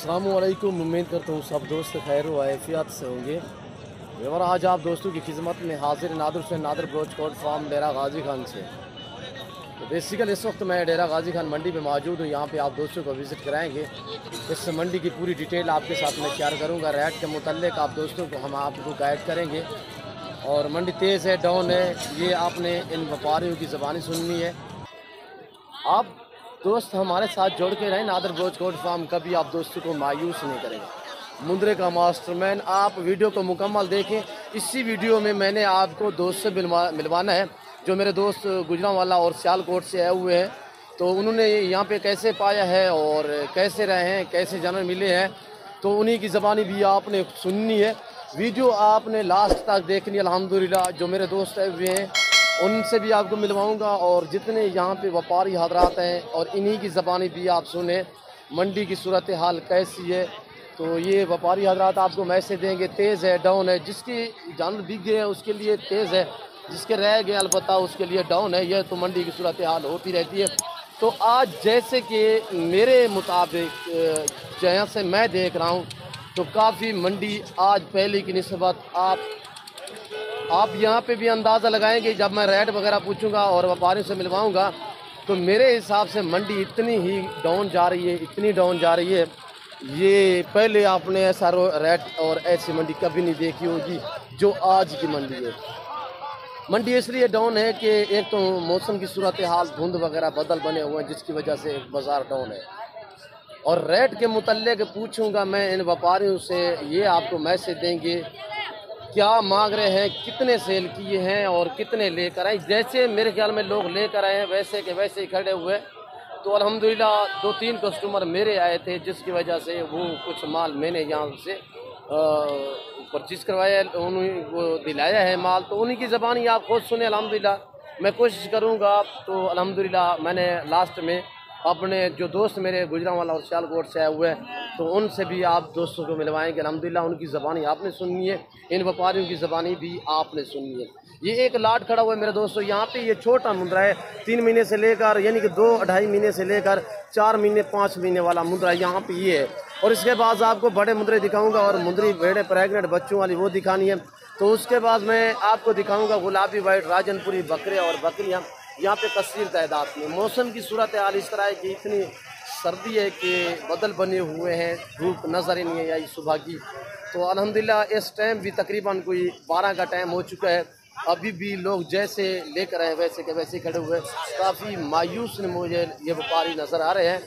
अस्सलामुअलैकुम। उम्मीद करता हूँ सब दोस्त खैर व आफियत से होंगे। और आज आप दोस्तों की खिदमत में हाजिर नादर हुसैन नादर ब्रोच कोट फार्म डेरा गाजी खान से। तो बेसिकल इस वक्त मैं डेरा गाजी खान मंडी में मौजूद हूँ। यहाँ पे आप दोस्तों को विज़िट कराएंगे। इस मंडी की पूरी डिटेल आपके साथ मैं शेयर करूँगा। रेट के मुतल्लिक आप दोस्तों को हम आपको गाइड करेंगे। और मंडी तेज़ है, डाउन है, ये आपने इन व्यापारियों की ज़बानी सुननी है। आप दोस्त हमारे साथ जोड़ के रहें। नादर ब्रोच कोट फार्म कभी आप दोस्तों को मायूस नहीं करेगा। मुंद्रे का मास्टरमैन। आप वीडियो को मुकम्मल देखें। इसी वीडियो में मैंने आपको दोस्त से मिलवाना है जो मेरे दोस्त गुजरांवाला और सियालकोट से आए हुए हैं। तो उन्होंने यहाँ पे कैसे पाया है और कैसे रहे हैं, कैसे जानवर मिले हैं, तो उन्हीं की ज़बानी भी आपने सुननी है। वीडियो आपने लास्ट तक देखनी है। अल्हम्दुलिल्लाह जो मेरे दोस्त आए हुए हैं उनसे भी आपको मिलवाऊंगा और जितने यहाँ पे व्यापारी हजरात हैं और इन्हीं की ज़बानी भी आप सुने मंडी की सूरत हाल कैसी है। तो ये व्यापारी हजरात आपको मैसेज देंगे। तेज़ है, डाउन है। जिसकी जानवर बिक गए हैं उसके लिए तेज़ है, जिसके रह गए अलबत्ता उसके लिए डाउन है। यह तो मंडी की सूरत हाल होती रहती है। तो आज जैसे कि मेरे मुताबिक जहाँ से मैं देख रहा हूँ तो काफ़ी मंडी आज पहले की निस्बत आप यहाँ पे भी अंदाज़ा लगाएंगे। जब मैं रेट वगैरह पूछूंगा और व्यापारियों से मिलवाऊंगा तो मेरे हिसाब से मंडी इतनी ही डाउन जा रही है, इतनी डाउन जा रही है। ये पहले आपने ऐसा रेट और ऐसी मंडी कभी नहीं देखी होगी जो आज की मंडी है। मंडी इसलिए डाउन है कि एक तो मौसम की सूरत हाल, धुंध वगैरह बदल बने हुए हैं जिसकी वजह से बाज़ार डाउन है। और रेट के मुतल्लिक पूछूंगा मैं इन व्यापारियों से, ये आपको मैसेज देंगे क्या मांग रहे हैं, कितने सेल किए हैं और कितने लेकर आए। जैसे मेरे ख्याल में लोग लेकर आए हैं वैसे के वैसे ही खड़े हुए। तो अल्हम्दुलिल्लाह 2-3 कस्टमर मेरे आए थे जिसकी वजह से वो कुछ माल मैंने यहाँ से परचेज़ करवाया, उन्हें वो दिलाया है माल। तो उन्हीं की ज़बानी आप खुद सुने। अल्हम्दुलिल्लाह मैं कोशिश करूँगा। तो अल्हम्दुलिल्लाह मैंने लास्ट में अपने जो दोस्त मेरे गुजरांवाला और सियालकोट से आए हुए हैं तो उनसे भी आप दोस्तों को मिलवाएंगे। अल्हम्दुलिल्लाह उनकी ज़बानी आपने सुननी है, इन व्यापारियों की ज़बानी भी आपने सुननी है। ये एक लाट खड़ा हुआ है मेरे दोस्तों। यहाँ पे ये छोटा मुंद्रा है, 3 महीने से लेकर यानी कि 2-2.5 महीने से लेकर 4 महीने 5 महीने वाला मुंद्रा यहाँ पे ये है। और इसके बाद आपको बड़े मुंद्रे दिखाऊँगा और मुंद्री भेड़े प्रेगनेंट बच्चों वाली वो दिखानी है। तो उसके बाद मैं आपको दिखाऊँगा गुलाबी वाइट राजनपुरी बकरे और बकरियाँ यहाँ पे कसीर तादाद में। मौसम की सूरत हाल इस तरह है कि इतनी सर्दी है कि बदल बने हुए हैं, धूप नज़र ही नहीं आई सुबह की। तो अल्हम्दुलिल्लाह इस टाइम भी तकरीबन कोई 12 का टाइम हो चुका है। अभी भी लोग जैसे लेकर आए वैसे के वैसे खड़े हुए। काफ़ी मायूस मुझे ये व्यापारी नज़र आ रहे हैं।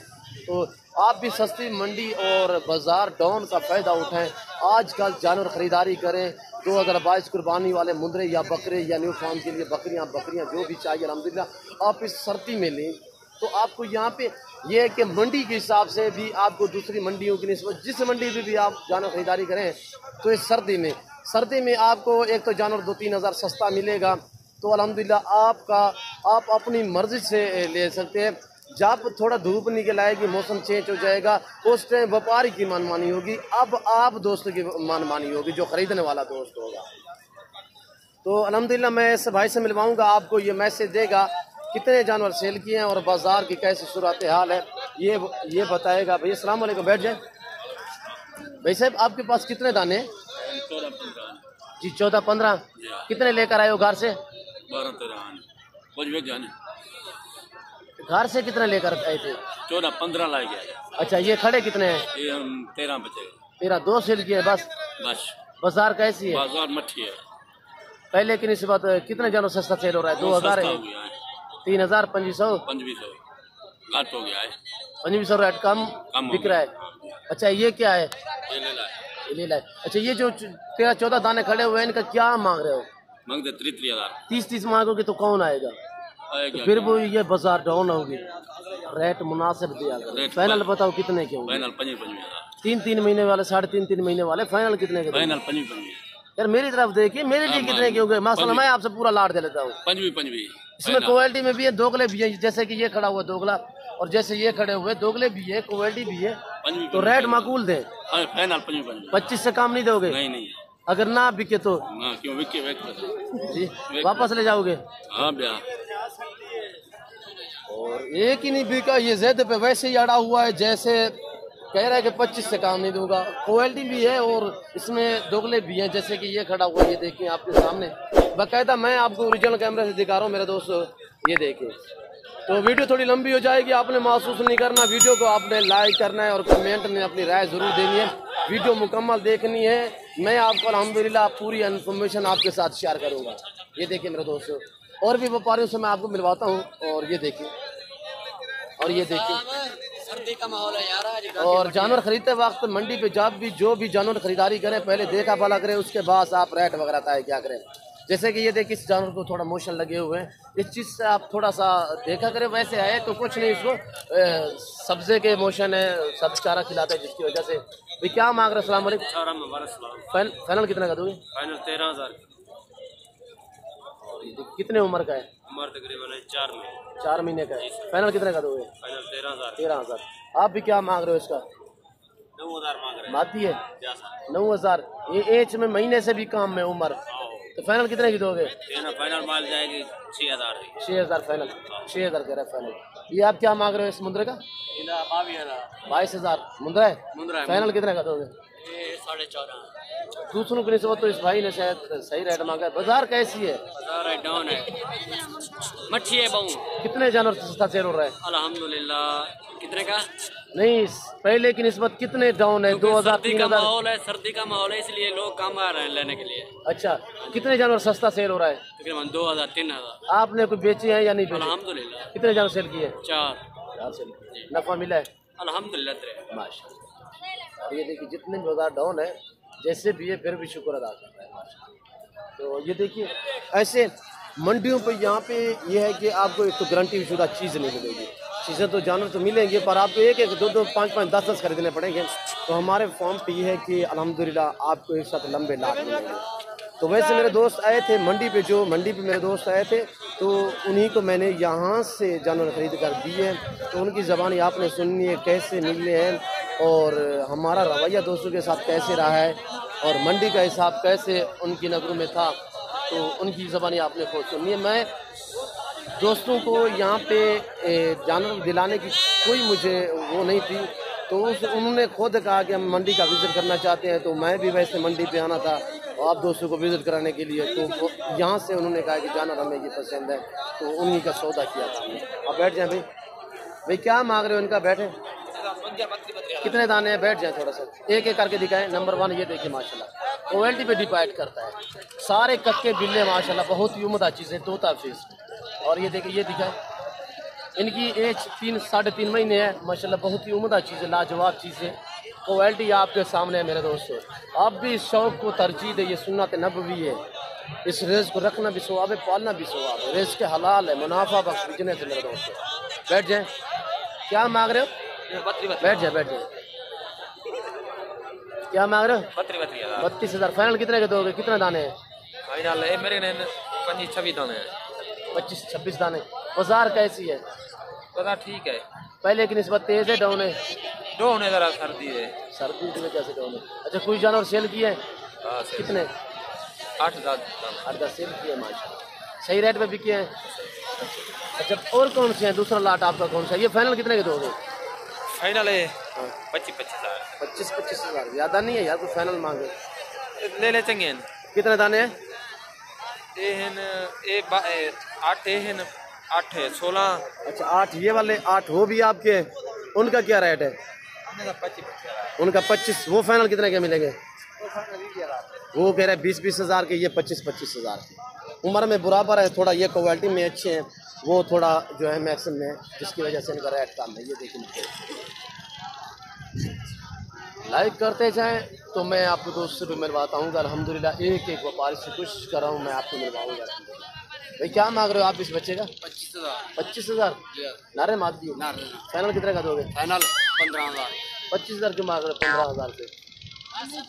तो आप भी सस्ती मंडी और बाज़ार डाउन का फ़ायदा उठाएँ। आजकल जानवर ख़रीदारी करें। 2022 कुर्बानी वाले मुंद्रे या बकरे या न्यू फार्म के लिए बकरियां जो भी चाहिए अल्हम्दुलिल्लाह आप इस सर्दी में लें। तो आपको यहाँ पे ये है कि मंडी के हिसाब से भी आपको दूसरी मंडियों की निस्बत जिस मंडी में भी आप जानवर ख़रीदारी करें तो इस सर्दी में आपको एक तो जानवर 2-3 हज़ार सस्ता मिलेगा। तो अल्हम्दुलिल्लाह आप अपनी मर्ज़ी से ले सकते हैं। जब थोड़ा धूप निकल आएगी, मौसम चेंज हो जाएगा, उस टाइम व्यापारी की मनमानी होगी। अब आप दोस्तों की मनमानी होगी जो ख़रीदने वाला दोस्त होगा। तो अल्हम्दुलिल्लाह मैं इस भाई से मिलवाऊंगा, आपको ये मैसेज देगा कितने जानवर सेल किए हैं और बाज़ार की कैसी सूरत हाल है ये बताएगा। भैया अस्सलाम वालेकुम, बैठ जाए। भाई साहब आपके पास कितने दाने? 14-15 जी 14-15। कितने लेकर आए हो घर से? 12-13 घर से कितने लेकर आए थे? 14-15 ला गया। अच्छा, ये खड़े कितने हैं? ये हम 13 बचे। 13, 2 सेल किए बस। बाजार कैसी है? बाजार मठी है। पहले की निस्बत कितने जानवर सस्ता सेल हो रहा है? 2000 है, 3000, 2500 घाट हो गया है। 2500 रेट कम बिक रहा है। अच्छा, ये क्या है? ये ले लाए। अच्छा, ये जो 13-14 दाने खड़े हुए हैं इनका क्या मांग रहे हो? मांगते 30,000। 30 मांगोगे तो कौन आएगा? तो फिर वो ये बाजार डाउन होगी। रेट मुनासिब दिया करो। फाइनल बताओ कितने के होंगे? फाइनल 25,000। 3-3 महीने वाले, 3.5 महीने वाले फाइनल कितने के? फाइनल 25,000। यार मेरी तरफ देखिए, मेरे लिए कितने के होंगे? माशाल्लाह मैं आपसे पूरा लाट दे लेता हूँ। 25। इसमें क्वालिटी में भी है, दोगले भी है। जैसे कि ये खड़ा हुआ दोगला और जैसे ये खड़े हुए दोगले भी है, क्वालिटी भी है। तो रेट माकूल दे। फाइनल 25 से कम नहीं दोगे? नहीं। अगर ना बिके तो क्यों बिके? जी वापस ले जाओगे? हाँ भैया। और एक ही नहीं बिका, ये ज़ेद पे वैसे ही अड़ा हुआ है जैसे कह रहा है कि 25 से काम नहीं दूंगा। क्वालिटी भी है और इसमें दोगले भी हैं, जैसे कि ये खड़ा हुआ, ये देखिए आपके सामने बाकायदा, मैं आपको ओरिजिनल कैमरे से दिखा रहा हूँ मेरे दोस्त, ये देखिए। तो वीडियो थोड़ी लंबी हो जाएगी, आपने महसूस नहीं करना, वीडियो को आपने लाइक करना है और कमेंट में अपनी राय ज़रूर देनी है, वीडियो मुकम्मल देखनी है। मैं आपको अल्हम्दुलिल्लाह पूरी इन्फॉर्मेशन आपके साथ शेयर करूँगा। ये देखिए मेरे दोस्तों, और भी व्यापारियों से मैं आपको मिलवाता हूँ। और ये देखिए, और ये देखिए, सर्दी का माहौल है यार आज। और जानवर खरीदते वक्त मंडी पे जब भी जो भी जानवर खरीदारी करें, पहले देखा भला करें, उसके बाद आप रेट वगैरह तय क्या करें। जैसे कि ये देखिए, इस जानवर को थोड़ा मोशन लगे हुए हैं, इस चीज़ से आप थोड़ा सा देखा करें। वैसे है तो कुछ नहीं, इसको सब्जे के मोशन है, सब्ज चारा खिलाते हैं, जिसकी वजह से भी। क्या मांग रहे? अस्सलाम वालेकुम। फाइनल कितना का दोगे? फाइनल 13,000। कितने उम्र का है? उम्र तकरीबन 4 महीने का है। फाइनल कितने का दोगे? फाइनल 13,000। 13,000। आप भी क्या मांग रहे हो इसका? 9,000 मांग रहे हैं। माती है 9,000। ये एज में महीने से भी काम में उम्र, तो फाइनल कितने की दोगे? फाइनल माल जाएगी 6,000। 6,000 फाइनल। 6,000 कह रहा है फाइनल। ये आप क्या मांग रहे हो इस मुंद्रे का? 22,000 मुंद्रा है। फाइनल कितने का दोगे? 4.5। दूसरों की निस्बत तो इस भाई ने शायद सही रेट मांगा है। बाजार कैसी है? डाउन है, मच्छी है बहु। कितने जानवर सस्ता सेल हो रहा है? अल्हम्दुलिल्लाह। कितने का? नहीं, पहले की निस्बत कितने डाउन है? 2,000 सर्दी का माहौल है, सर्दी का माहौल है, इसलिए लोग कम आ रहे हैं लेने के लिए। अच्छा, कितने जानवर सस्ता सेल हो रहा है? तकरीबन 2,000 3,000। आपने कोई बेचे हैं या नहीं बेचे? अल्हम्दुलिल्लाह। कितने जानवर सेल किए? 4 सेल। नफा मिला है? अल्हम्दुलिल्लाह। माशाल्लाह। और ये देखिए, जितने भी बाजार डाउन है, जैसे भी है, फिर भी शुक्र अदा कर रहा है माशाल्लाह। तो ये देखिए, ऐसे मंडियों पे यहाँ पे ये है कि आपको एक तो गारंटी शुदा चीज़ नहीं मिलेगी। चीज़ें तो जानवर तो मिलेंगे, पर आपको एक एक 2 2 5 5 10 10 खरीदने पड़ेंगे। तो हमारे फॉर्म पे ये है कि अल्हम्दुलिल्लाह आपको एक साथ लंबे लाभ मिलेंगे। तो वैसे मेरे दोस्त आए थे मंडी पे, जो मंडी पे मेरे दोस्त आए थे, तो उन्हीं को मैंने यहाँ से जानवर खरीद कर दिए। तो उनकी ज़बानी आपने सुननी है, कैसे मिले हैं और हमारा रवैया दोस्तों के साथ कैसे रहा है और मंडी का हिसाब कैसे उनकी नज़रों में था, तो उनकी ज़बानी आपने खुद सुननी है। मैं दोस्तों को यहाँ पे जानवर दिलाने की कोई मुझे वो नहीं थी, तो उन्होंने खुद कहा कि हम मंडी का विज़िट करना चाहते हैं। तो मैं भी वैसे मंडी पे आना था और आप दोस्तों को विज़िट कराने के लिए, तो यहाँ से उन्होंने कहा कि जानवर हमें ये पसंद है, तो उन्हीं का सौदा किया था हमने। आप बैठ जाएँ भाई क्या मांग रहे हो इनका? बैठे। कितने दाने हैं? बैठ जाए, थोड़ा सा एक एक करके दिखाएं। नंबर 1 ये देखिए माशाल्लाह, क्वालिटी पे डिपेंड करता है। सारे कक्के बिल्ले माशाल्लाह बहुत ही उम्दा चीज़ें, तोता फिश। और ये देखिए, ये दिखाएं, इनकी एज 3 साढ़े 3 महीने है माशाल्लाह, बहुत ही उम्दा चीज़ें, लाजवाब चीज़ें। क्वालिटी आपके सामने है मेरे दोस्तों। आप भी इस शौक़ को तरजीह दें, ये सुन्नत नबवी है। इस रेज़ को रखना भी सवाब है, पालना भी सवाब है। रेज़ के हलाल है, मुनाफा बख्श बिजनेस है मेरे दोस्तों। बैठ जाएँ। क्या मांग रहे हो? बैठ जाए, बैठ जाए। क्या मांग रहे हो? 32,000। फाइनल कितने के दोगे? कितने दाने हैं? फाइनल है मेरे 25-26 दाने हैं। 25-26 दाने। बाजार कैसी है? बाजार ठीक है, पहले की निस्बत तेज है, डाउन है? डाउन है, जरा सर्दी है। सर्दी की वजह से डाउन है। अच्छा, कोई जानवर सेल किए हैं? कितने? 8,000 8-10 सेल किए माशाल्लाह, सही रेट पे बिके हैं। अच्छा, और कौन से हैं? दूसरा लाट आपका कौन सा? ये फाइनल कितने के दोगे? फाइनल है 25-25,000। 25-25,000 ज़्यादा नहीं है यार, कोई फाइनल मांगे। ले ले चंगे। कितने दाने हैं? 8 है 16। अच्छा, 8 ये वाले 8 वो भी आपके, उनका क्या रेट है? 25-25,000। उनका 25। वो फाइनल कितने के मिलेंगे? वो कह रहे हैं 20-20,000 के, ये 25-25,000 के। उम्र में बराबर है, थोड़ा ये क्वालिटी में अच्छे हैं, वो थोड़ा जो है मैक्सिमम में, जिसकी वजह से इनका रेट कम है। ये देखिए, लाइक करते जाएं तो मैं आपको दोस्त से भी मिलवाता हूँ। अल्हम्दुलिल्लाह एक एक व्यापारी से कोशिश कर रहा हूँ मैं आपको मिलवाऊँगा। भाई क्या मांग रहे हो आप इस बच्चे का? 25,000। 25,000। नारे मात दिए। फाइनल कितने का दोगे? फाइनल 15,000। 25,000 क्यों मांग रहे हो? 15,000 से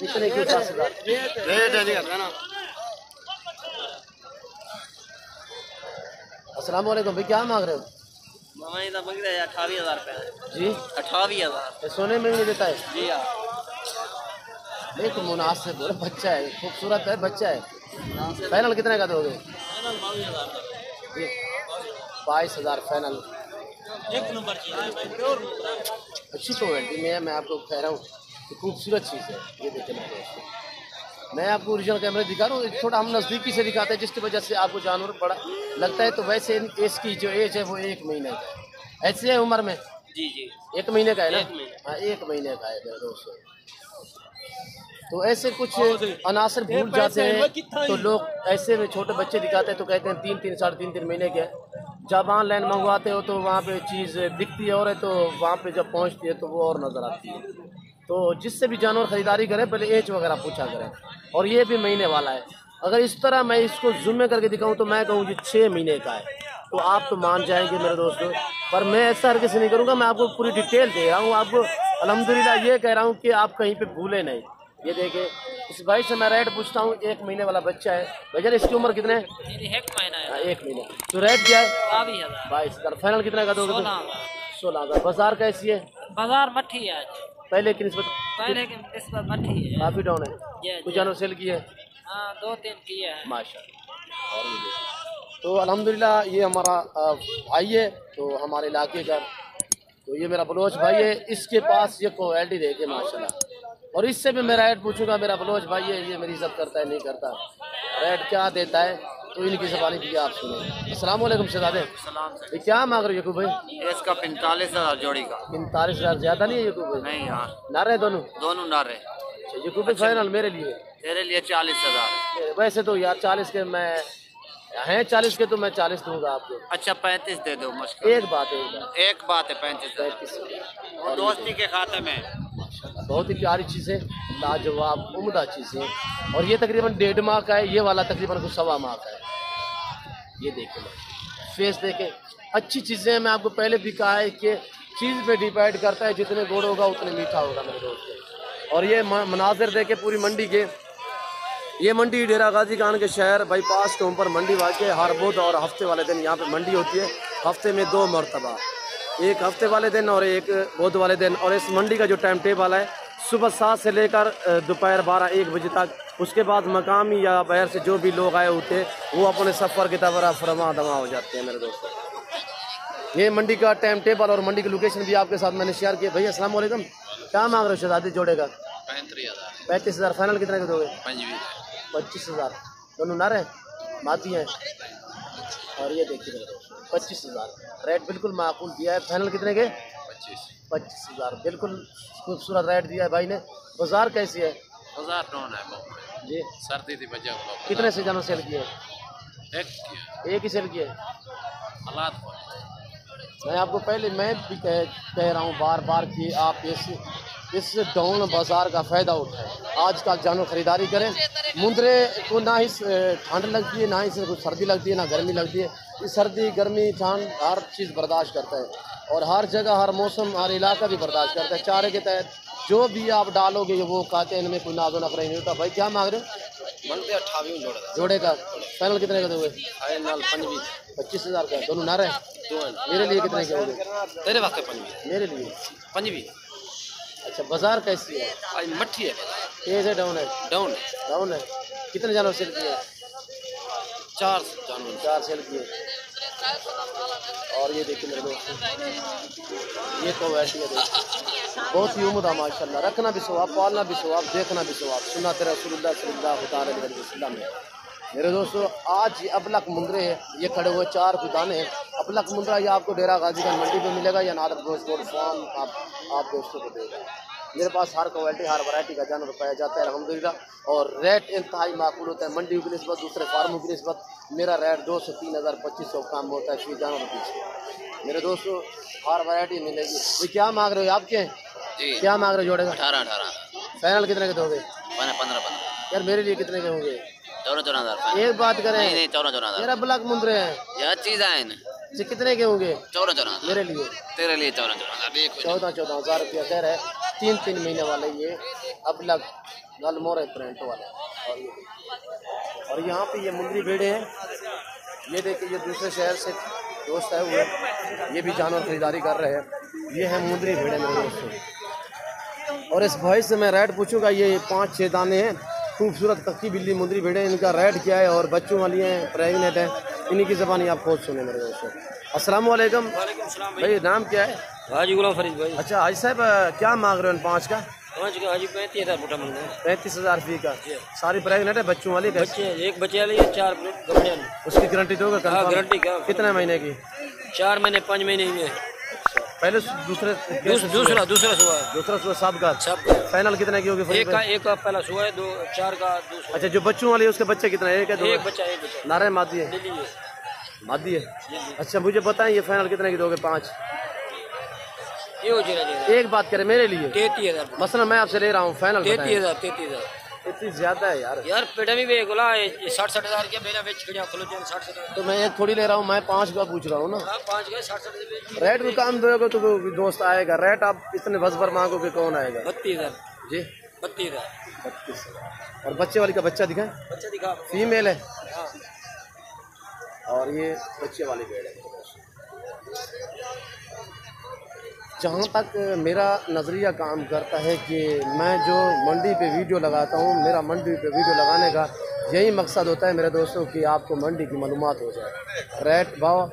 इतने क्यों? 10,000। अस्सलाम वालेकुम भाई, क्या मांग रहे हो? मामा ये तो मांग रहे हैं 28,000 रुपये जी। 28,000। सोने में भी नहीं देता है? जी हाँ। एक मुनासिब बोले, बच्चा है, खूबसूरत है, बच्चा है। फाइनल कितने का दोगे? 22,000 फाइनल। एक नंबर चीज है भाई, अच्छी क्वालिटी में है। मैं आपको कह रहा हूँ कि खूबसूरत चीज़ है। ये देखिए मेरे दोस्तों, मैं आपको ओरिजिनल कैमरे दिखा रहा हूँ, थोड़ा हम नज़दीकी से दिखाते हैं जिसकी वजह से आपको जानवर बड़ा लगता है। तो वैसे इसकी जो एज है वो 1 महीने का है। ऐसे है उम्र में जी जी 1 महीने का है ना? 1 महीने। हाँ 1 महीने का है मेरे दोस्तों। तो ऐसे कुछ अनासर भूल जाते हैं तो लोग ऐसे में छोटे बच्चे दिखाते हैं तो कहते हैं 3-3 3.5 महीने के। जब ऑनलाइन मंगवाते हो तो वहाँ पे चीज़ दिखती है और है, तो वहाँ पे जब पहुँचती है तो वो और नज़र आती है। तो जिससे भी जानवर ख़रीदारी करें पहले एज वगैरह पूछा करें। और ये भी महीने वाला है। अगर इस तरह मैं इसको जूम में करके दिखाऊँ तो मैं कहूँ कि 6 महीने का है, तो आप तो मान जाएंगे मेरे दोस्तों। पर मैं ऐसा हर किसी नहीं करूँगा, मैं आपको पूरी डिटेल दे रहा हूँ। आपको अल्हम्दुलिल्लाह ये कह रहा हूँ कि आप कहीं पे भूले नहीं। ये देखिए इस भाई से मैं रेट पूछता हूँ, 1 महीने वाला बच्चा है। भैया इसकी उम्र कितने है? 1 महीना है। 1 महीने। तो रेट क्या है? 22,000। 22,000। फाइनल कितने का दोगे? 16,000। 16,000। बाजार कैसी है? बाजार मट्ठी है आज, पहले की निस्बत पहले की निस्बत मट्ठी है। काफ़ी डाउन है। जी, कुछ जी। जानवर सेल की है? हाँ 2-3 किया है। माशाल्लाह। और ये देखिए। तो अल्हम्दुलिल्लाह ये हमारा भाई है तो हमारे इलाके का। तो ये मेरा बलोच भाई है, इसके पास ये क्वालिटी देखे माशाल्लाह। और इससे भी मैं रेट पूछूंगा। मेरा बलोच भाई है, ये मेरी इज्जत करता है नहीं करता, रेट क्या देता है तो इनकी ज़बानी भी आप सुने। अस्सलाम वालेकुम शहजादे। ये क्या मांग रहे हो यकूब भाई? इसका 45,000 जोड़ी का। 45,000 ज़्यादा नहीं है यकूब भाई? नहीं हाँ, नारे दोनों दोनों नारे। अच्छा, यकूब भाई फाइनल मेरे लिए। तेरे लिए 40,000। वैसे तो यार 40 के मैं हैं, 40 के तो मैं 40 दूंगा आपको। अच्छा 35 दे दो मुश्किल। एक बात है एक बात है 35,000। 35। वो दोस्ती के खाते में। बहुत ही प्यारी चीज़ है, लाजवाब उम्दा चीज़ है। और ये तकरीबन 1.5 माह का है, ये वाला तकरीबन कुछ 1.25 माह का है। ये देखें फेस देखें, अच्छी चीज़ें हैं। मैं आपको पहले भी कहा है कि चीज़ पे डिपेंड करता है, जितने गुड़ होगा उतने मीठा होगा मेरे दोस्त। और ये मनाजिर देखे पूरी मंडी के। ये मंडी डेरा गाजी खान के शहर बाईपास के ऊपर मंडी वाक़ है। हर बुध और हफ्ते वाले दिन यहाँ पे मंडी होती है, हफ्ते में 2 मरतबा, एक हफ्ते वाले दिन और एक बुध वाले दिन। और इस मंडी का जो टाइम टेबल है सुबह 7 से लेकर दोपहर 12-1 बजे तक। उसके बाद मकामी या बाहर से जो भी लोग आए होते वो अपने सफ़र की तरफ फरमा दमा हो जाते हैं मेरे दोस्तों। ये मंडी का टाइम टेबल और मंडी की लोकेशन भी आपके साथ मैंने शेयर किया। भैया अस्सलाम वालेकुम, क्या मांग रहे हो शहजादी जोड़े का? 35,000। फाइनल कितने के दोगे? 25,000। दोनों नारे माती हैं। और ये देखिए 25,000 रेट बिल्कुल माकूल दिया है। फाइनल कितने के? 25,000। बिल्कुल खूबसूरत रेट दिया है भाई ने। बाजार कैसी है? बाजार डाउन है जी। सर्दी थी बजा। कितने से जानवर सेल किए? एक ही सेल किए। हालात मैं आपको पहले मैं भी कह रहा हूँ बार बार कि आप इस डाउन बाज़ार का फ़ायदा उठाएं। आजकल जानवर ख़रीदारी करें। मुंदरे को ना ही ठंड लगती है, ना ही कुछ सर्दी लगती है, ना गर्मी लगती है। ये सर्दी गर्मी ठंड हर चीज़ बर्दाश्त करता है और हर जगह हर मौसम हर इलाका भी बर्दाश्त करता है। चारे के तहत जो भी आप डालोगे वो खाते हैं, इनमें कोई नाजो नखरा नहीं होता। भाई क्या मांग रहे हो? बनते 28 जोड़े का। फाइनल कितने का दोगे? फाइनल 25,000 का। दोनों नारे मेरे लिए कितने के होंगे? तेरे वास्ते 25 मेरे लिए 25। अच्छा। बाजार कैसी है? आज मट्ठी है। तेज है डाउन है? डाउन डाउन है। कितने जानवर सेल किए? 4 जानवर 4 सेल किए। और ये देखिए मेरे दोस्त, ये तो वैसी है बहुत ही उम्दा माशाल्लाह। रखना भी सवाब, पालना भी सवाब, देखना भी सवाब। सुन्नत रसूलुल्लाह सल्लल्लाहु अलैहि वसल्लम है मेरे दोस्तों। आज ये अबलक मुंदरे है, ये खड़े हुए 4 दाने हैं। अबलक मुंदरा ये आपको डेरा गाजी खान मंडी पे मिलेगा या नादर ब्रोड फार्म आप दोस्तों को देगा। मेरे पास हर क्वालिटी हर वैरायटी का जानवर पाया जाता है अल्हम्दुलिल्लाह। और रेट इंतहाई माकूल होता है। मंडी की निस्बत दूसरे फार्मों की निस्बत मेरा रेट 2 से 3,000 2500 कम होता है फी जानवर पीछे। मेरे दोस्तों हर वैरायटी मिलेगी। भाई क्या मांग रहे हो? आपके जी। क्या मांग रहे हो जोड़े का? 18 फाइनल कितने के दोगे? 15 यार मेरे लिए कितने के होंगे? 14,000। एक बात करें, नहीं 14,000 मेरा ब्लॉक मुंदरे हैं यार चीज आए ना। ये कितने के होंगे? 14,000 मेरे लिए। तेरे लिए 14,000। 14,000 रुपया कह रहे हैं। 3 महीने वाले ये अबलग गलमोर प्रिंट वाले। और यहाँ पे ये मुंदरी भेड़े हैं। ये देखिए ये दूसरे शहर से दोस्त है हुए, ये भी जानवर खरीदारी कर रहे हैं। ये है मुंदरी भेड़े मेरे दोस्तों। और इस भाई से मैं रेट पूछूंगा। ये 5-6 दाने हैं, खूबसूरत कच्ची बिल्ली मुंदरी भेड़े। इनका रेट क्या है और बच्चों वाली हैं, प्रेगनेंट हैं, इन्हीं की ज़बानी आप खुद सुने मेरे दोस्तों। अस्सलाम वालेकुम वालेकुम सलाम भाई, नाम क्या है? हाजी गुलाम फरीद भाई। अच्छा हाजी साहब, क्या मांग रहे हो इन 5 का? 5 का हाजी 35,000 फुटा मांग रहे हैं। 35,000 फी का। सारी प्रेगनेंट है, बच्चों वाली कैसे? बच्चे एक बच्चे वाली है, 4 गमड़े वाली। उसकी गारंटी दोगे? हाँ गारंटी क्या? कितने महीने की? 4 महीने 5 महीने में। पहले दूसरे दूसरा सुआ है। दूसरा सुबह सब का सब फाइनल कितने की होगी? एक का पहला सुआ है, 4 का दूसरा। अच्छा, जो बच्चों वाली है उसके बच्चे कितने? एक है, दो? एक बच्चा नारे मादी है? दिल्ली है। मादी है। अच्छा मुझे बताएं, ये फाइनल कितने की दोगे? 5? ये हो जाएगा। एक बात करें मेरे लिए, 33,000 मसला मैं आपसे ले रहा हूँ, फाइनल 33,000। इतनी ज्यादा है यार। पेड़ा भी वे गोला 60,000 के मेरा बेच खड़िया खलो जान 60,000। तो मैं एक थोड़ी ले रहा हूँ, मैं 5 का पूछ रहा हूँ ना। 5 का 60,000 रेट भी काम दोगे तो कोई दोस्त आएगा। रेट आप इतने बस भर मांगोगे, कौन आएगा? 32,000 जी 32,000। 32। और बच्चे वाली का बच्चा दिखाएं? बच्चा दिखा। फीमेल है। हाँ। और ये बच्चे वाली भेड़ है। जहाँ तक मेरा नज़रिया काम करता है कि मैं जो मंडी पे वीडियो लगाता हूँ, मेरा मंडी पे वीडियो लगाने का यही मकसद होता है मेरे दोस्तों कि आपको मंडी की मालूमात हो जाए, रेट भाव।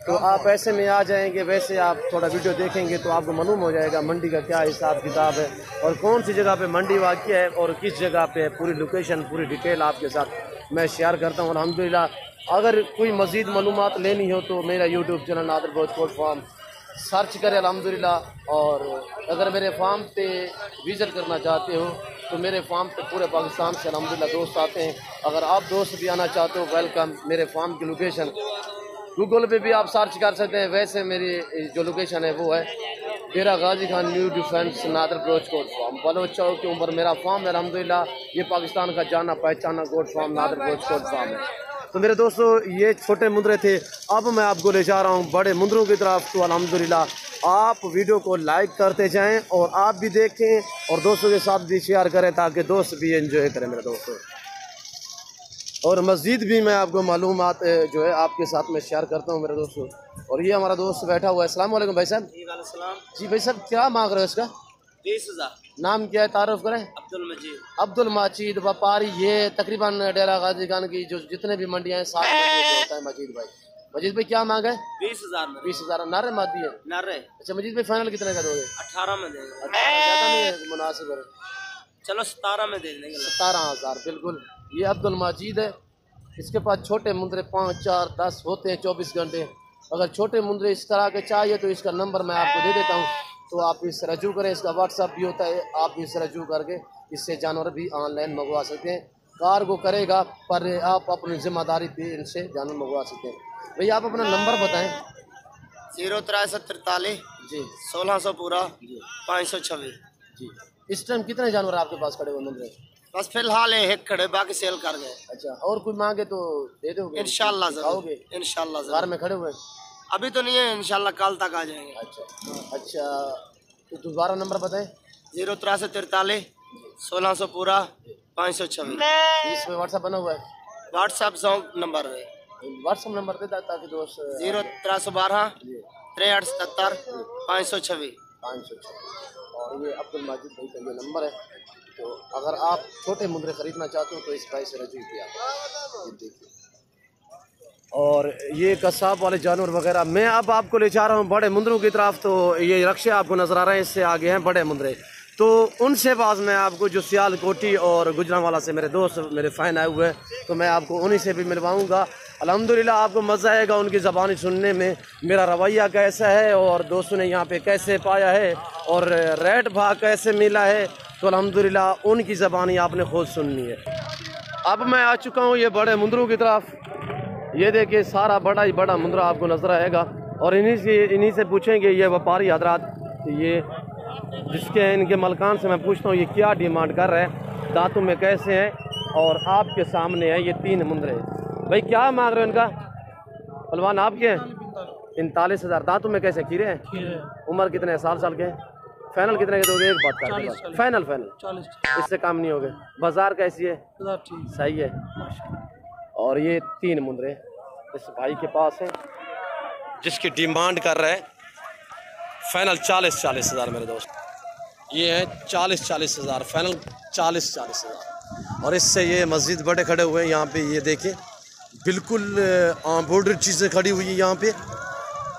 तो आप ऐसे में आ जाएंगे, वैसे आप थोड़ा वीडियो देखेंगे तो आपको मालूम हो जाएगा मंडी का क्या हिसाब किताब है और कौन सी जगह पे मंडी वाक़ई है और किस जगह पे पूरी लोकेशन, पूरी डिटेल आपके साथ मैं शेयर करता हूँ। अल्हम्दुलिल्लाह अगर कोई मज़ीद मालूमात लेनी हो तो मेरा YouTube channel Nadir broach coat farm search करें अल्हम्दुलिल्लाह। और अगर मेरे फार्म पे विज़िट करना चाहते हो तो मेरे फार्म पे पूरे पाकिस्तान से अल्हम्दुलिल्लाह दोस्त आते हैं। अगर आप दोस्त भी आना चाहते हो, वेलकम। मेरे फार्म की लोकेशन गूगल पे भी आप सर्च कर सकते हैं। वैसे मेरी जो लोकेशन है वो है Dera Ghazi Khan new defence Nadir broach coat farm, Baloch Chowk के ऊपर मेरा फार्म है। अल्हम्दुलिल्लाह ये पाकिस्तान का जाना पहचाना goat farm Nadir broach coat farm है। तो मेरे दोस्तों ये छोटे मुंदरे थे, अब मैं आपको ले जा रहा हूँ बड़े मुंदरों की तरफ। तो अल्हम्दुलिल्लाह आप वीडियो को लाइक करते जाएं और आप भी देखें और दोस्तों के साथ भी शेयर करें ताकि दोस्त भी एंजॉय करें मेरे दोस्तों। और मस्जिद भी मैं आपको मालूमात जो है आपके साथ में शेयर करता हूँ मेरे दोस्तों। और ये हमारा दोस्त बैठा हुआ है। अस्सलाम वालेकुम भाई साहब। जी भाई साहब, क्या मांग रहे हो इसका? 20,000। नाम क्या है, तारुफ करें? अब्दुल मजीद व्यापारी। ये तकरीबन डेरा गाजी खान की जो जितने भी मंडियाँ हैं 7 होता है मजीद भाई। मजीद भाई क्या मांग है? 20,000। 20,000 नारे मादी है? नारे। अच्छा मजीद भाई फाइनल कितने का दोगे? 18 में देंगे। अच्छा ज़्यादा नहीं है, मुनासिब है। चलो 17 में दे देंगे। 17,000 बिल्कुल। ये अब्दुल मजीद है। इसके पास छोटे मुंदरे 5, 4, 10 होते हैं 24 घंटे। अगर छोटे मुंदरे इस तरह के चाहिए तो इसका नंबर मैं आपको दे देता हूँ, तो आप इससे रजू करें। इसका व्हाट्सअप भी होता है, आप भी इससे रजू करके इससे जानवर भी ऑनलाइन मंगवा सकते हैं। कार्गो करेगा पर आप अपनी जिम्मेदारी पे इनसे जानवर मंगवा सकते हैं। भैया आप अपना नंबर बताएं। 06343 जी 1600 पूरा 526 जी। इस टाइम कितने जानवर आपके पास खड़े हुए मुंदरे? बस फिलहाल एक खड़े, बाकी सेल कर गए। अच्छा, और कोई मांगे तो दे दोगे? इंशाल्लाह आओगे? इंशाल्लाह घर में खड़े हुए? अभी तो नहीं है, इंशाल्लाह कल तक आ जाएंगे। अच्छा तो दोबारा नंबर बताएं। 06343 1600 पूरा 526। इसमें व्हाट्सअप बना हुआ है? व्हाट्सअप सॉन्ग नंबर है। व्हाट्सअप नंबर दे ताकि दोस्त 0312 6377 526। और ये अब्दुल मजीद भाई का ये नंबर है। तो अगर आप छोटे मुंदरे खरीदना चाहते हो तो इस प्राइस से रजू किया। ये देखिए, और ये कसाब वाले जानवर वगैरह मैं अब आपको ले जा रहा हूँ बड़े मुंदरों की तरफ। तो ये रक्शे आपको नज़र आ रहे हैं, इससे आगे हैं बड़े मुंदरे। तो उनसे बाद में आपको जो सियालकोटी और गुजरांवाला से मेरे दोस्त मेरे फ़ैन आए हुए हैं, तो मैं आपको उन्हीं से भी मिलवाऊँगा। अल्हम्दुलिल्लाह आपको मज़ा आएगा उनकी ज़बानी सुनने में, मेरा रवैया कैसा है और दोस्तों ने यहाँ पे कैसे पाया है और रेट भाव कैसे मिला है। तो अल्हम्दुलिल्लाह उनकी ज़बानी आपने खुद सुननी है। अब मैं आ चुका हूँ ये बड़े मुंदरों की तरफ। ये देखिए सारा बड़ा ही बड़ा मुंदरा आपको नजर आएगा और इन्हीं से पूछेंगे ये व्यापारी हजरात, ये जिसके इनके मलकान से मैं पूछता हूँ ये क्या डिमांड कर रहे हैं, दांतों में कैसे हैं। और आपके सामने है ये 3 मुंदरे। भाई क्या मांग रहे हो इनका? पहलवान आपके हैं? 45,000। दांतों में कैसे? खीरे हैं? उम्र कितने? साल के हैं? फाइनल कितने के दोगे? एक बात कर, फाइनल 40। इससे काम नहीं होगा। बाजार कैसी है? सही है। और ये 3 मुंदरे इस भाई के पास हैं जिसकी डिमांड कर रहे हैं फाइनल 40,000 मेरे दोस्त। ये है 40,000 फाइनल 40,000। और इससे ये मस्जिद बड़े खड़े हुए हैं यहाँ पे। ये देखिए बिल्कुल बॉर्डर चीज़ें खड़ी हुई है यहाँ पे।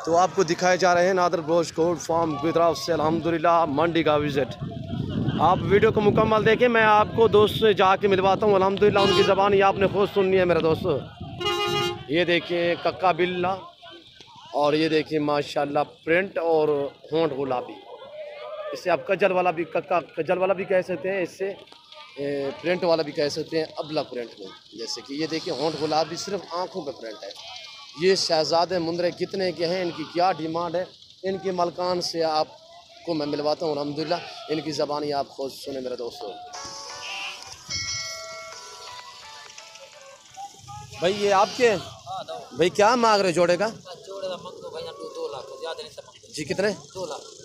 तो आपको दिखाए जा रहे हैं नादर ब्रोच कोट फार्म की तरफ से अल्हम्दुलिल्लाह मंडी का विज़िट। आप वीडियो को मुकम्मल देखें, मैं आपको दोस्त से जाके मिलवाता हूँ। अल्हम्दुलिल्लाह उनकी ज़बान ये आपने खुद सुननी है मेरे दोस्तों। ये देखिए कक्का बिल्ला और ये देखिए माशाल्लाह प्रिंट और होंठ गुलाबी। इससे आप कजल वाला भी कजल वाला भी कह सकते हैं, इससे प्रिंट वाला भी कह सकते हैं अबला प्रिंट में। जैसे कि ये देखिए होंठ गुलाबी, सिर्फ आँखों पे प्रिंट है। ये शहजादे मुंदरे कितने के हैं, इनकी क्या डिमांड है, इनके मलकान से आपको मैं मिलवाता हूँ। अल्हम्दुलिल्लाह इनकी ज़बान आप खुद सुने मेरे दोस्तों। भाई ये आपके भाई क्या मांग रहे जोड़े का? जी कितने?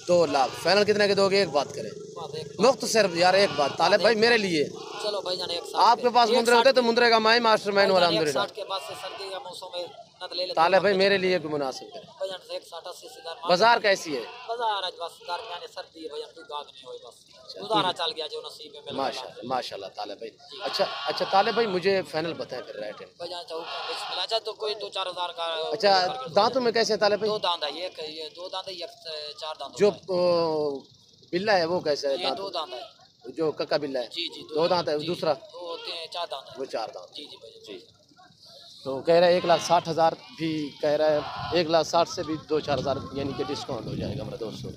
2 लाख। फाइनल कितने के दोगे? एक बात करें मुख्तसर यार, एक बात तालिब भाई मेरे लिए। चलो भाई जान, आपके पास मुंदरे होते तो मुंदरे का माई मास्टरमाइंड वाला अल्हम्दुलिल्लाह। तालिब भाई मेरे लिए भी मुनासिब करें। बाजार कैसी है? माशाल्लाह तालिब भाई। अच्छा तालिब भाई मुझे फाइनल बताएं फिर रेट है। तो कोई 2-4 हज़ार का। अच्छा दांतों में कैसे तालिब भाई? 2 दांत है, एक ये 2 दांत है, एक 4 दांत। जो बिल्ला है वो कैसे है? ये 2 दांत है। जो कक्का बिल्ला है जी 2 दांत है। दूसरा 4 दांत है। वो 4 दांत। जी जी। तो कह रहा है 1,60,000 भी कह रहा है, 1,60,000 से भी 2-4 हज़ार यानी कि डिस्काउंट हो जाएगा मेरे दोस्तों।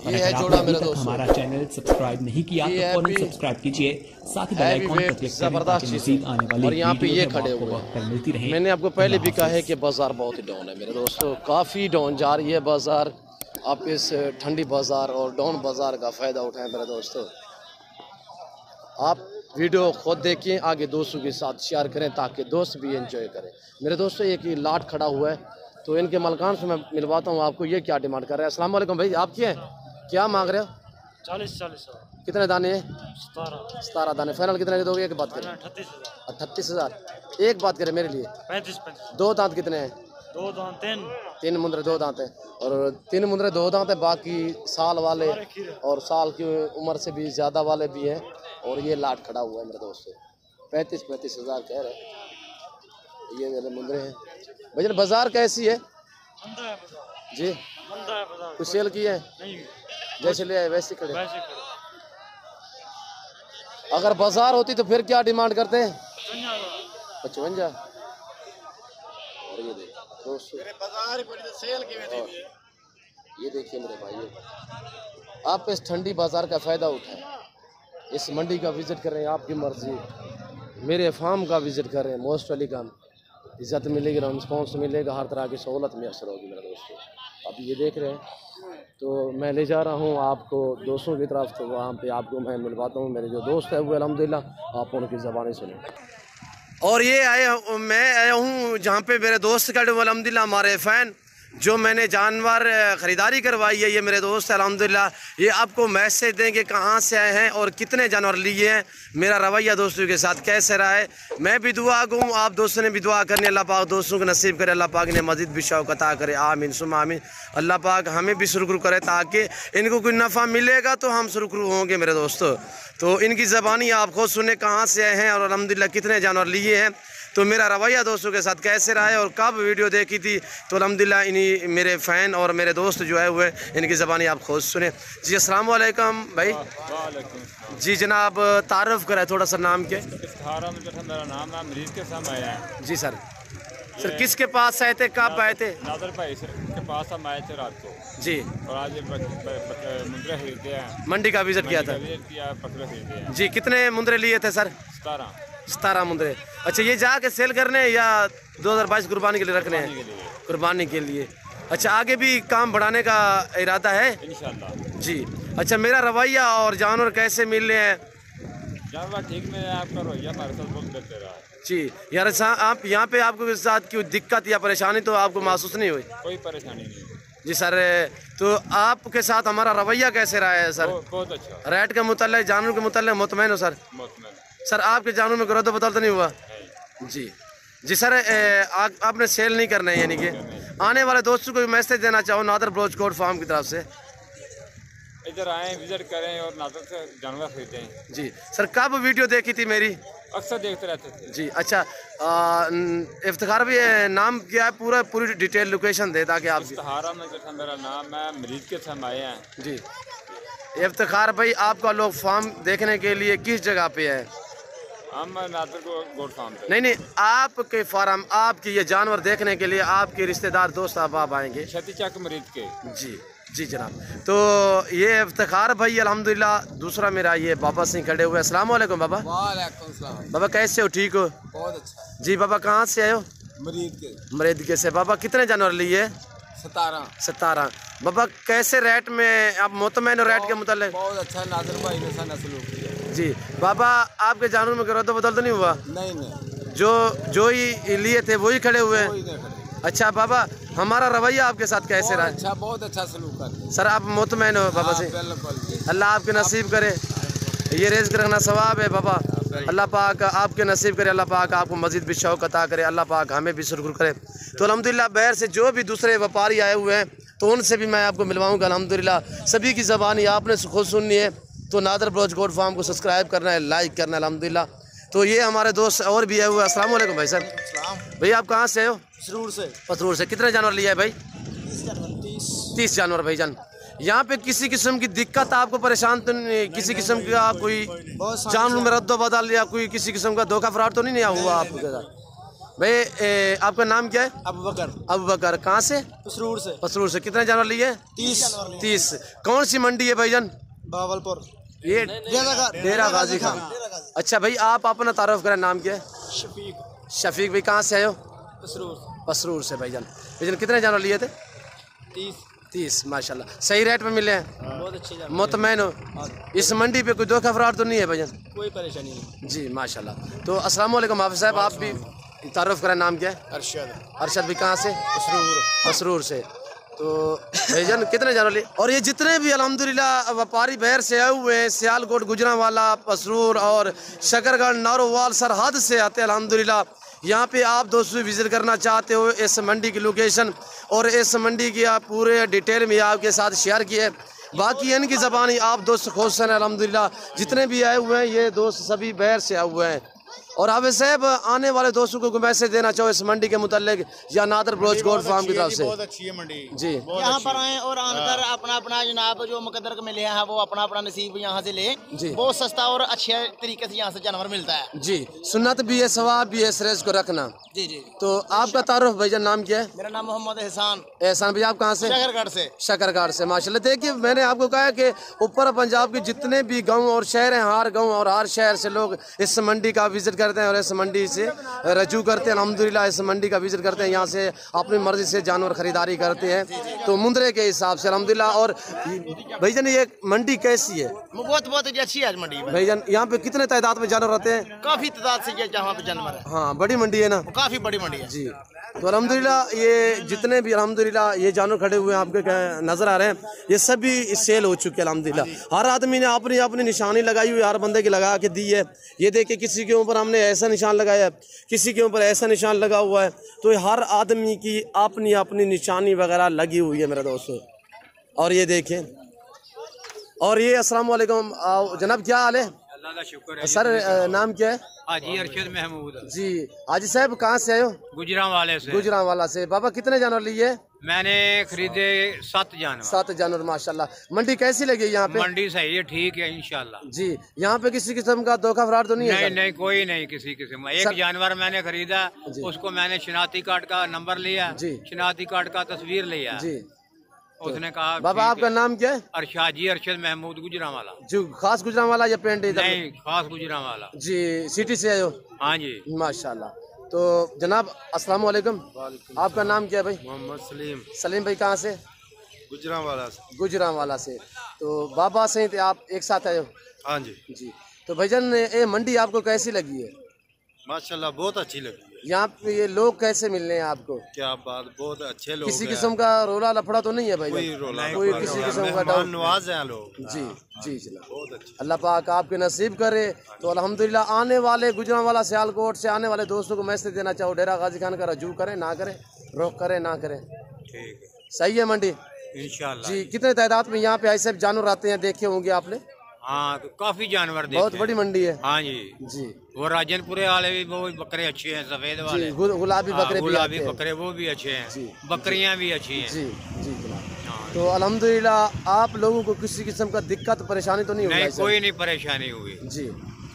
ये है जोड़ा मेरे दोस्तों। हमारा चैनल सब्सक्राइब नहीं किया तो फौरन सब्सक्राइब कीजिए, साथ ही बेल आइकॉन पर क्लिक करें ताकि मज़ीद आने वाली और यहाँ पे ये वीडियो खड़े आपको हुए वक्त पर मिलती रहे। मैंने आपको पहले भी कहा है कि बाज़ार बहुत ही डाउन है मेरे दोस्तों, काफ़ी डाउन जा रही है बाज़ार। आप इस ठंडी बाज़ार और डाउन बाज़ार का फ़ायदा उठाएं मेरे दोस्तों। आप वीडियो खुद देखें, आगे दोस्तों के साथ शेयर करें ताकि दोस्त भी एंजॉय करें मेरे दोस्तों। एक ये लाट खड़ा हुआ है तो इनके मलकान से मैं मिलवाता हूँ आपको। ये क्या डिमांड कर रहे हैं? अस्सलाम वालेकुम भाई, आप क्या क्या मांग रहे हो? 40 कितने दाने हैं? 17 दाने। फाइनल कितने के दोगे? एक बात करें 38,000। एक बात करें मेरे लिए 35। 2 दांत कितने हैं? 2 दांत 3 मुंदरे 2 दांत है और 3 मुंदरे 2 दांत है। बाकी साल वाले और साल की उम्र से भी ज़्यादा वाले भी हैं। और ये लाट खड़ा हुआ है मेरे दोस्तों, 35,000 कह रहे हैं। ये मेरे मुंदरे हैं। भैया बाज़ार कैसी है जी? कुछ सेल की है? जैसे ले आए वैसे खड़े। अगर बाजार होती तो फिर क्या डिमांड करते हैं? 55। और ये देखिए दोस्तों, ये देखिए मेरे भाइयों, आप इस ठंडी बाजार का फ़ायदा उठाएं। इस मंडी का विज़िट कर रहे हैं, आपकी मर्ज़ी। मेरे फार्म का विज़िट कर रहे हैं, मोस्ट वेलकम। इज़्ज़त मिलेगी, रिस्पॉन्स मिलेगा, हर तरह की सहूलत मैसर होगी मेरे दोस्तों। आप ये देख रहे हैं तो मैं ले जा रहा हूँ आपको दोस्तों की तरफ, तो वहाँ पे आपको मैं मिलवाता हूँ। मेरे जो दोस्त है वो अल्हम्दुलिल्लाह आप उनकी ज़बानी सुने। और ये मैं आया हूँ जहाँ पे मेरे दोस्त का अल्हम्दुलिल्लाह हमारे फ़ैन जो मैंने जानवर ख़रीदारी करवाई है, ये मेरे दोस्त है अल्हम्दुलिल्लाह। ये आपको मैसेज देंगे कहाँ से आए हैं और कितने जानवर लिए हैं, मेरा रवैया दोस्तों के साथ कैसे रहा है। मैं भी दुआ कहूँ, आप दोस्तों ने भी दुआ करनी, अल्लाह पाक दोस्तों को नसीब करे, अल्लाह पाक ने मज़ीद भी शौक़ अता करे, आमीन सुम आमीन। अल्लाह पाक हमें भी सुरखरू करे ताकि इनको कोई नफ़ा मिलेगा तो हम सुरखरू होंगे मेरे दोस्तों। तो इनकी ज़बानी आप खुद सुने कहाँ से आए हैं और अल्हम्दुलिल्लाह कितने जानवर लिए हैं। तो मेरा रवैया दोस्तों के साथ कैसे रहा है और कब वीडियो देखी थी, तो अल्हम्दुलिल्लाह इन्हीं मेरे फ़ैन और मेरे दोस्त जो है वो इनकी ज़बानी आप खुद सुने। जी अस्सलाम वालेकुम भाई। जी जनाब तारुफ़ कराए थोड़ा सा, नाम के? मेरा नाम है मरीज के साथ आया है। जी सर किसके पास आए थे, कब आए थे? नादर भाई के पास हम आए थे रात को जी, और आज मुंदरे खरीदे हैं, मंडी का विजिट किया था बकरे खरीदे हैं। जी। कितने मुंदरे लिए थे सर? 17 मुंदरे। अच्छा ये जाके सेल करने या 2022 कुर्बानी के लिए रखने हैं? कुर्बानी के लिए। अच्छा आगे भी काम बढ़ाने का इरादा है इंशाल्लाह जी। अच्छा मेरा रवैया और जानवर कैसे मिल रहे हैं? जानवर ठीक में आपका रवैया हमारे साथ बहुत बेहतर रहा है जी। यार आप यहाँ पे आपको साथ कोई दिक्कत या परेशानी तो आपको महसूस नहीं हुई? कोई परेशानी नहीं जी सर। तो आपके साथ हमारा रवैया कैसे रहा है सर? बहुत अच्छा। रेट के मुताल्लिक़, जानवर के मुताल्लिक़ मुतमईन हो सर? सर आपके जानवर में गलत बदल तो नहीं हुआ? जी जी सर। आपने सेल नहीं करना है यानी कि आने वाले दोस्तों को मैसेज देना चाहो नादर ब्रोच कोट फार्म की तरफ से? इधर आए विजिट करें और नादर से जानवर खरीदें। जी सर, कब वीडियो देखी थी मेरी? अक्सर देखते रहते थे जी। अच्छा, इफ्तिखार भी नाम क्या है पूरी डिटेल लोकेशन दे ताकि आप। सहारा में जो था मेरा नाम है, मरीज के हम आए हैं। जी इफ्तिखार भाई, आपका लोग फार्म देखने के लिए किस जगह पे है? हम नादर को गोट फार्म पे। नहीं, आपके फार्म, आपके ये जानवर देखने के लिए आपके रिश्तेदार दोस्त आप आएंगे? छती चक मरीज के। जी जी जनाब। तो ये इफ्तिखार भाई अल्हम्दुलिल्लाह। दूसरा मेरा ये बाबा सिंह खड़े हुए। अस्सलाम वालेकुम बाबा। वालेकुम सलाम। बाबा कैसे हो, ठीक हो? बहुत अच्छा। जी बाबा, कहाँ से आए हो? मरीद के से। बाबा कितने जानवर लिए? 17। बाबा कैसे रेट में आप मुतमैन हो रेट के मुतालिक? बहुत अच्छा, नादिर भाई ने सा नस्ल किया। जी बाबा, आपके जानवर में रद्द बदल तो नहीं हुआ? नहीं, जो ही लिए थे वही खड़े हुए? अच्छा बाबा, हमारा रवैया आपके साथ कैसे रहा? अच्छा, बहुत अच्छा सलूक करते हैं। सर आप मुतमैन हो बाबा से? अल्लाह आपके नसीब करे, ये रिज़्क़ रखना सवाब है बाबा। अल्लाह पाक आपके नसीब करे, अल्लाह पाक आपको मज़ीद भी शौक़ अता करे, अल्लाह पाक हमें भी शुक्र करे। तो अल्हम्दुलिल्लाह बाहर से जो भी दूसरे व्यापारी आए हुए हैं तो उनसे भी मैं आपको मिलवाऊँगा। अल्हम्दुलिल्लाह सभी की ज़बानी आपने खुद सुननी है। तो नादर ब्रोच गोट फार्म को सब्सक्राइब करना है, लाइक करना है अल्हम्दुलिल्लाह। तो ये हमारे दोस्त और भी आए हुए हैं। अस्सलाम वालेकुम भाई साहब। भैया आप कहाँ से हो? पसरूर से। कितने जानवर लिया है भाई? 30 जानवर भाईजान। यहाँ पे किसी किस्म की दिक्कत आपको परेशान तो नहीं, किसी किस्म का कोई जानवर में रद्द बदल या कोई किसी किस्म का धोखा फ्रॉड तो नहीं हुआ आपके साथ? भाई आपका नाम क्या है? अबू बकर। कहाँ से? पसरूर से। कितने जानवर लिए? 30। कौन सी मंडी है भाईजान? बावलपुर। ये डेरा गाजी खान। अच्छा भाई, आप अपना तारुफ करें, नाम क्या है? शफीक भाई। कहाँ से आए हो? पसरूर से भाईजान। भाईजान कितने जानवर लिए थे? 30 माशाल्लाह। सही रेट में मिले हैं? बहुत अच्छे। मुतमैन हो? इस मंडी पे कोई धोखा फ्रॉड तो नहीं है भाईजान? कोई परेशानी नहीं। जी माशाल्लाह। तो अस्सलाम वालेकुम हाफिज़ साहब, आप भी तारुफ करें, नाम क्या है? अरशद भाई। कहाँ से? पसरूर से। तो भाईजान कितने जानवर लिए? और ये जितने भी अल्हम्दुलिल्लाह व्यापारी बाहर से आए हुए हैं, सियालकोट, गुजरांवाला, पसरूर और शकरगढ़, नारोवाल सरहद से आते हैं अल्हम्दुलिल्लाह। यहाँ पे आप दोस्तों विजिट करना चाहते हो इस मंडी की लोकेशन और इस मंडी की आप पूरे डिटेल में आपके साथ शेयर किए। बाकी इनकी ज़बानी आप दोस्त खुश हैं अल्हम्दुलिल्लाह। जितने भी आए हुए हैं ये दोस्त सभी बाहर से आए हुए हैं। और आप साहब आने वाले दोस्तों को मैसेज देना चाहो इस मंडी के मुतालिक या नादर ब्रोच गोट फार्म की तरफ से? बहुत अच्छी है मंडी जी। यहाँ पर आए और आकर अपना अपना जनाब जो मुकद्दर को मिले हैं वो अपना अपना नसीब यहाँ से ले। बहुत सस्ता और अच्छे तरीके से यहाँ से जानवर मिलता है। जी, सुन्नत भी है, सवाब भी है, इस रेस को रखना। जी। तो आपका तारुफ भाईजान नाम क्या है? मेरा नाम मोहम्मद एहसान। एहसान भाई, आप कहाँ से? शकरगढ़ से। माशाल्लाह। देखिए मैंने आपको कहा है कि ऊपर पंजाब के जितने भी गाँव और शहर हैं, हर गाँव और हर शहर से लोग इस मंडी का विजिट करते हैं और इस मंडी से रजू करते हैं। अल्हम्दुलिल्लाह इस मंडी का विजिट करते हैं, यहाँ से अपनी मर्जी से जानवर खरीदारी करते हैं तो मुंदरे के हिसाब से अल्हम्दुलिल्लाह। और भाईजान ये मंडी कैसी है? बहुत अच्छी है मंडी भाईजान। यहाँ पे कितने तादाद में जानवर रहते हैं? काफी तादाद से यहाँ पे जानवर है। हाँ, बड़ी मंडी है ना? काफी बड़ी मंडी है जी। तो अल्हम्दुलिल्लाह ये जितने भी अल्हम्दुलिल्लाह ये जानवर खड़े हुए हैं आपके नजर आ रहे हैं, ये सभी सेल हो चुके हैं अल्हम्दुलिल्लाह। हर आदमी ने अपनी अपनी निशानी लगाई हुई, हर बंदे की लगा के दी है। ये देखिए किसी के ऊपर हमने ऐसा निशान लगाया है, किसी के ऊपर ऐसा निशान लगा हुआ है। तो हर आदमी की अपनी अपनी निशानी वगैरह लगी हुई है मेरे दोस्तों। और ये देखें, और ये अस्सलाम वालेकुम जनाब, क्या हाल है? अल्लाह का शुक्र है। सर नाम क्या है? हाजी अरशद महमूद। जी हाजी साहब, कहाँ से आए हो? गुजरांवाले से। गुजरांवाला से। बाबा कितने जानवर लिए? मैंने खरीदे 7 जानवर। 7 जानवर माशाल्लाह। मंडी कैसी लगी यहाँ पे? मंडी सही है, ठीक है इंशाल्लाह। जी। यहाँ पे किसी किस्म का धोखा फ्रॉड तो नहीं है? नहीं, कोई नहीं किसी किस्म। एक जानवर मैंने खरीदा, उसको मैंने शिनाख्ती कार्ड का नंबर लिया, शिनाख्ती कार्ड का तस्वीर लिया जी। उसने कहा बाबा आपका नाम क्या है? अरशद महमूद, गुजरांवाला। जो खास गुजरांवाला या पेंट? नहीं, खास गुजरांवाला जी। सिटी से आए हो? हाँ जी माशाल्लाह। तो जनाब अस्सलाम वालेकुम, आपका नाम क्या है भाई? मोहम्मद सलीम भाई। कहाँ से? गुजरांवाला से। तो बाबा से आप एक साथ आए हो? हाँ जी। जी। तो भाईजान ये मंडी आपको कैसी लगी है? माशाल्लाह बहुत अच्छी लगी है। यहाँ पे ये लोग कैसे मिल रहे हैं आपको? क्या बात, बहुत अच्छे लोग। किसी किस्म का रोला लफड़ा तो नहीं है भाई? कोई किसी किस्म का डाउट? नवाज हैं लोग। जी जी जनाब, बहुत अच्छा। अल्लाह पाक आपके नसीब करे। तो अल्हम्दुलिल्लाह आने वाले गुजरांवाला सियालकोट से आने वाले दोस्तों को मैसेज देना चाहो, डेरा गाजी खान का रजू करें ना करें, रोक करें ना करें, ठीक है? सही है मंडी? इंशाल्लाह। जी, कितने तादाद में यहाँ पे ऐसे जानवर आते हैं, देखे होंगे आपने? हाँ, तो काफी जानवर देखे बहुत बड़ी मंडी है। हाँ जी जी। वो राजनपुरे वाले भी वो बकरे अच्छे हैं, सफेद वाले गुलाबी बकरे भी गुलाबी आते हैं। बकरे वो भी अच्छे हैं, जी, बकरियां भी अच्छी हैं। जी जी जनाब। तो अल्हम्दुलिल्लाह आप लोगों को किसी किस्म का दिक्कत परेशानी तो नहीं हुई? नहीं, कोई नहीं परेशानी हुई। जी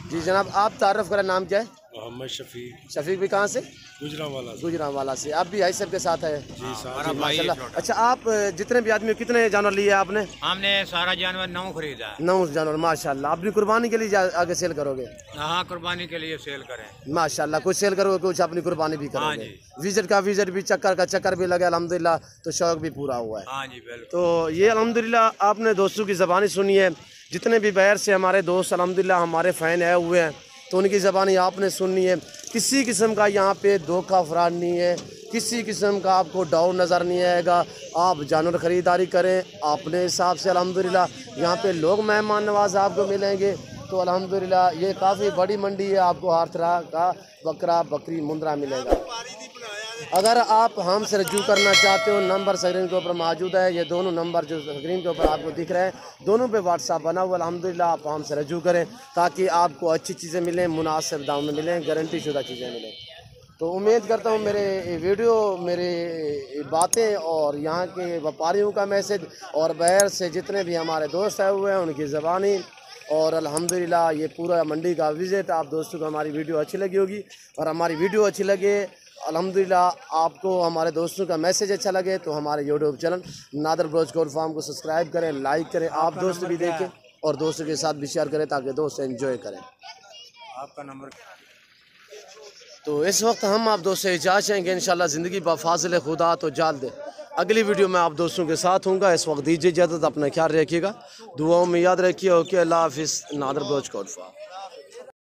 जी जनाब, आप तारुफ करें, नाम क्या है? मोहम्मद शफीक। शफीक भी कहाँ से? गुजरांवाला से। आप भी आई सबके साथ है? जी हमारा भाई है छोटा। अच्छा, आप जितने भी आदमी, कितने जानवर लिए आपने? हमने सारा जानवर 9 खरीदा। 9 जानवर, माशाल्लाह। अपनी कुर्बानी के लिए आगे सेल करोगे? हाँ, कुर्बानी के लिए सेल करें। माशाल्लाह, कुछ सेल करोगे, कुछ अपनी कुर्बानी भी करोगे। हाँ, विजिट का विजिट भी, चक्कर का चक्कर भी लगे अल्हम्दुलिल्लाह, तो शौक भी पूरा हुआ है। हाँ जी बिल्कुल। तो ये अल्हम्दुलिल्लाह आपने दोस्तों की ज़बानी सुनी है, जितने भी बाहर से हमारे दोस्त अल्हम्दुलिल्लाह हमारे फ़ैन आए हुए हैं, तो उनकी ज़बानी आपने सुननी है। किसी किस्म का यहाँ पे धोखा फराड नहीं है, किसी किस्म का आपको डाउन नज़र नहीं आएगा। आप जानवर ख़रीदारी करें अपने हिसाब से। अल्हम्दुलिल्लाह यहाँ पे लोग मेहमान नवाज आपको मिलेंगे। तो अल्हम्दुलिल्लाह ये काफ़ी बड़ी मंडी है, आपको हर तरह का बकरा बकरी मुंद्रा मिलेगा। अगर आप हमसे रजू करना चाहते हो, नंबर स्क्रीन के ऊपर मौजूद है। ये दोनों नंबर जो स्क्रीन के ऊपर आपको दिख रहे हैं, दोनों पे व्हाट्सअप बना हुआ। अल्हम्दुलिल्लाह आप हमसे रजू करें ताकि आपको अच्छी चीज़ें मिलें, मुनासिब दाम में मिलें, गारंटी शुदा चीज़ें मिलें। तो उम्मीद करता हूँ मेरे वीडियो, मेरे बातें और यहाँ के व्यापारियों का मैसेज और बाहर से जितने भी हमारे दोस्त आए हुए हैं उनकी ज़बानी और अल्हम्दुलिल्लाह ये पूरा मंडी का विज़िट, आप दोस्तों को हमारी वीडियो अच्छी लगी होगी। और हमारी वीडियो अच्छी लगे, अल्हम्दुलिल्लाह आपको हमारे दोस्तों का मैसेज अच्छा लगे, तो हमारे YouTube channel Nadir Broch goat farm को सब्सक्राइब करें, लाइक करें, आप दोस्त भी देखें और दोस्तों के साथ भी शेयर करें ताकि दोस्त एंजॉय करें। आपका नंबर? तो इस वक्त हम आप दोस्त से इजाज़त चाहेंगे, इंशाल्लाह ज़िंदगी बफाज़िल खुदा तो जल्द अगली वीडियो में आप दोस्तों के साथ हूँगा। इस वक्त दीजिए इजाज़त, अपना ख्याल रखिएगा, दुआओं में याद रखिए। ओके, अल्लाह हाफिज़। Nadir Broch goat farm.